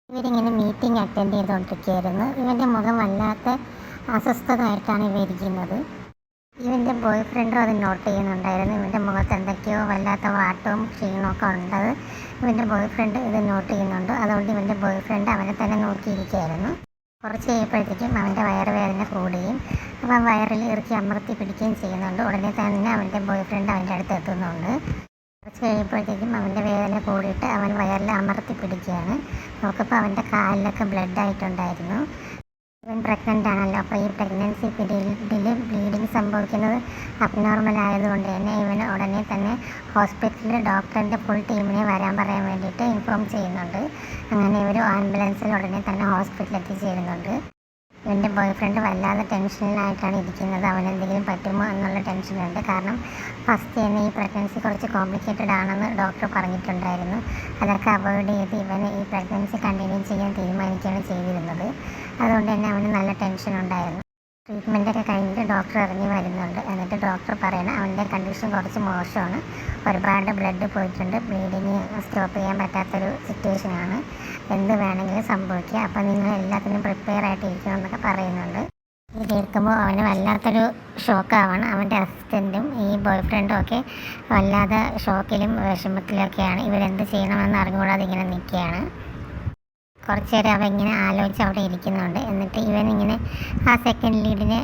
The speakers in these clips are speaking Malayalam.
ഇവരിങ്ങനെ മീറ്റിംഗ് അറ്റൻഡ് ചെയ്തുകൊണ്ടിരിക്കുകയായിരുന്നു. ഇവൻ്റെ മുഖം വല്ലാത്ത അസ്വസ്ഥമായിട്ടാണ് ഇവ ഇരിക്കുന്നത്. ഇവൻ്റെ ബോയ് ഫ്രണ്ടും അത് നോട്ട് ചെയ്യുന്നുണ്ടായിരുന്നു. ഇവൻ്റെ മുഖത്ത് എന്തൊക്കെയോ വല്ലാത്ത വാട്ടവും ക്ഷീണമൊക്കെ ഉണ്ടത് ഇവൻ്റെ ബോയ് ഫ്രണ്ട് ഇത് നോട്ട് ചെയ്യുന്നുണ്ട്. അതുകൊണ്ട് ഇവൻ്റെ ബോയ് ഫ്രണ്ട് അവനെ തന്നെ നോക്കിയിരിക്കുകയായിരുന്നു. കുറച്ച് കഴിയുമ്പോഴത്തേക്കും അവൻ്റെ വയറുവേദന കൂടുകയും അവൻ വയറിൽ ഇറുക്കി അമർത്തി പിടിക്കുകയും ചെയ്യുന്നുണ്ട്. ഉടനെ തന്നെ അവൻ്റെ ബോയ് ഫ്രണ്ട് അവൻ്റെ അടുത്ത് എത്തുന്നുണ്ട്. കുറച്ച് കഴിയുമ്പോഴത്തേക്കും അവൻ്റെ വേദന കൂടിയിട്ട് അവൻ വയറിൽ അമർത്തി പിടിക്കുകയാണ്. നോക്കുമ്പോൾ അവൻ്റെ കാലിലൊക്കെ ബ്ലഡ് ആയിട്ടുണ്ടായിരുന്നു. ഇവൻ പ്രഗ്നൻ്റ് ആണല്ലോ, അപ്പോൾ ഈ പ്രഗ്നൻസി പീരീഡിൽ ബ്ലീഡിങ് സംഭവിക്കുന്നത് അബ്നോർമൽ ആയതുകൊണ്ട് തന്നെ ഇവന് ഉടനെ തന്നെ ഹോസ്പിറ്റലിൽ ഡോക്ടറിൻ്റെ ഫുൾ ടീമിനെ വരാൻ പറയാൻ വേണ്ടിയിട്ട് ഇൻഫോം ചെയ്യുന്നുണ്ട്. അങ്ങനെ ഇവർ ആംബുലൻസിൽ ഉടനെ തന്നെ ഹോസ്പിറ്റലിൽ എത്തിച്ചേരുന്നുണ്ട്. ഇവൻ്റെ ബോയ് ഫ്രണ്ട് വല്ലാതെ ടെൻഷനിലായിട്ടാണ് ഇരിക്കുന്നത്. അവനെന്തെങ്കിലും പറ്റുമോ എന്നുള്ള ടെൻഷനുണ്ട്. കാരണം ഫസ്റ്റ് തന്നെ ഈ പ്രഗ്നൻസി കുറച്ച് കോംപ്ലിക്കേറ്റഡ് ആണെന്ന് ഡോക്ടർ പറഞ്ഞിട്ടുണ്ടായിരുന്നു. അതൊക്കെ അവോയ്ഡ് ചെയ്ത് ഇവന് ഈ പ്രഗ്നൻസി കണ്ടിന്യൂ ചെയ്യാൻ തീരുമാനിക്കുകയാണ് ചെയ്തിരുന്നത്. അതുകൊണ്ട് തന്നെ അവന് നല്ല ടെൻഷൻ ഉണ്ടായിരുന്നു. ട്രീറ്റ്മെൻറ്റൊക്കെ കഴിഞ്ഞിട്ട് ഡോക്ടർ ഇറങ്ങി വരുന്നുണ്ട്. എന്നിട്ട് ഡോക്ടർ പറയണം അവൻ്റെ കണ്ടീഷൻ കുറച്ച് മോശമാണ്, ഒരുപാട് ബ്ലഡ് പോയിട്ടുണ്ട്, ബ്ലീഡിങ് സ്റ്റോപ്പ് ചെയ്യാൻ പറ്റാത്തൊരു സിറ്റുവേഷനാണ്, എന്ത് വേണമെങ്കിലും സംഭവിക്കുക, അപ്പോൾ നിങ്ങൾ എല്ലാത്തിനും പ്രിപ്പയർ ആയിട്ട് ഇരിക്കണം എന്നൊക്കെ പറയുന്നുണ്ട്. ഇത് കേൾക്കുമ്പോൾ അവന് വല്ലാത്തൊരു ഷോക്കാവണം. അവൻ്റെ അസിസ്റ്റൻറ്റും ഈ ബോയ് ഫ്രണ്ടും ഒക്കെ വല്ലാതെ ഷോക്കിലും വിഷമത്തിലൊക്കെയാണ്. ഇവരെന്ത് ചെയ്യണമെന്ന് അറിഞ്ഞുകൂടാതെ ഇങ്ങനെ നിൽക്കുകയാണ്. കുറച്ച് നേരം അവൻ ഇങ്ങനെ ആലോചിച്ച് അവിടെ ഇരിക്കുന്നുണ്ട്. എന്നിട്ട് ഇവനിങ്ങനെ ആ സെക്കൻഡ് ലീഡിനെ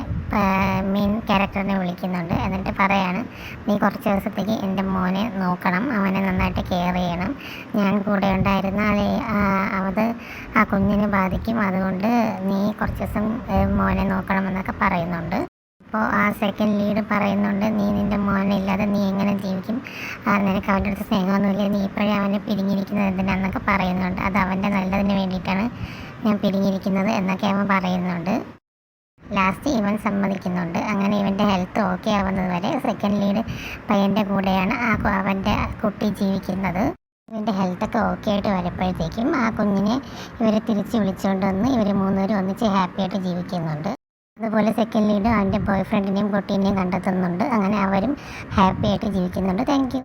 മെയിൻ ക്യാരക്ടറിനെ വിളിക്കുന്നുണ്ട്. എന്നിട്ട് പറയാണ്, നീ കുറച്ച് ദിവസത്തേക്ക് എൻ്റെ മോനെ നോക്കണം, അവനെ നന്നായിട്ട് കെയർ ചെയ്യണം, ഞാൻ കൂടെ ഉണ്ടായിരുന്നാൽ അത് ആ കുഞ്ഞിനെ ബാധിക്കും, അതുകൊണ്ട് നീ കുറച്ച് ദിവസം മോനെ നോക്കണമെന്നൊക്കെ പറയുന്നുണ്ട്. അപ്പോൾ ആ സെക്കൻഡ് ലീഡ് പറയുന്നുണ്ട്, നീ നിൻ്റെ മോനെ ഇല്ലാതെ നീ എങ്ങനെ ജീവിക്കും, നിനക്ക് അവൻ്റെ അടുത്ത് സ്നേഹമൊന്നുമില്ല, നീ ഇപ്പോഴേ അവനെ പിരിഞ്ഞിരിക്കുന്നത് എന്തിനാന്നൊക്കെ പറയുന്നുണ്ട്. അത് അവൻ്റെ നല്ലതിന് വേണ്ടിയിട്ടാണ് ഞാൻ പിരിഞ്ഞിരിക്കുന്നത് എന്നൊക്കെ അവൻ പറയുന്നുണ്ട്. ലാസ്റ്റ് ഇവൻ സമ്മതിക്കുന്നുണ്ട്. അങ്ങനെ ഇവൻ്റെ ഹെൽത്ത് ഓക്കെ ആവുന്നത് വരെ സെക്കൻഡ് ലീഡ് പയ്യൻ്റെ കൂടെയാണ് അവൻ്റെ കുട്ടി ജീവിക്കുന്നത്. ഇവൻ്റെ ഹെൽത്തൊക്കെ ഓക്കെ ആയിട്ട് വരുമ്പോഴത്തേക്കും ആ കുഞ്ഞിനെ ഇവർ തിരിച്ച് വിളിച്ചുകൊണ്ട് വന്ന് ഇവർ മൂന്നുപേരും ഒന്നിച്ച് ഹാപ്പി ആയിട്ട് ജീവിക്കുന്നുണ്ട്. അതുപോലെ സെക്കൻഡ് ലീഡ് അവൻ്റെ ബോയ് ഫ്രണ്ടിനെയും കുട്ടീനെയും കണ്ടെത്തുന്നുണ്ട്. അങ്ങനെ അവരും ഹാപ്പി ആയിട്ട് ജീവിക്കുന്നുണ്ട്. Thank you.